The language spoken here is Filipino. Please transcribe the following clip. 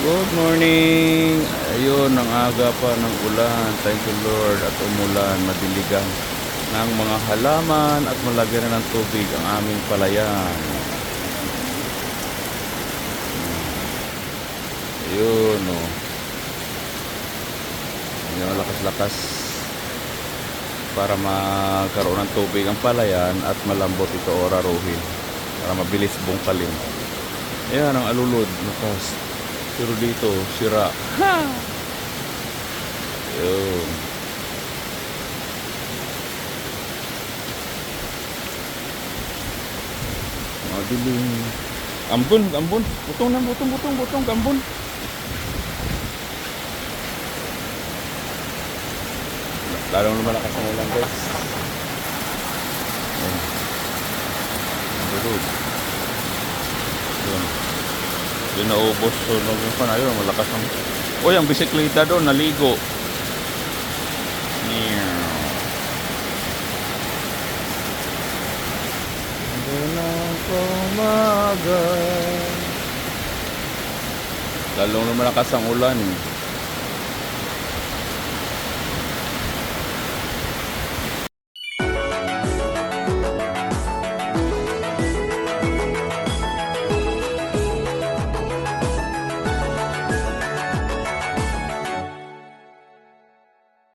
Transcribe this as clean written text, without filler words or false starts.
Good morning! Ayun, ang aga pa ng ulan. Thank you Lord at umulan, madiligan ng mga halaman at malagyan na ng tubig ang aming palayan. Ayun, oh. Ayun, lakas-lakas para magkaroon ng tubig ang palayan at malambot ito o raruhin para mabilis bungkalin. Ayan ang alulod, lakas. Pero dito, sira. Ha! Ayun. Madilim. Ambon, ambon. Butong na, butong, ambon. Lalong lumalakas ang ulan, guys. Ayan. Alulod. Ayun. Yun naubos. So, nung pa na yun, malakas ang... Uy, ang bisikleta doon, naligo. Ganang kumaga. Lalong lumalakas ang ulan.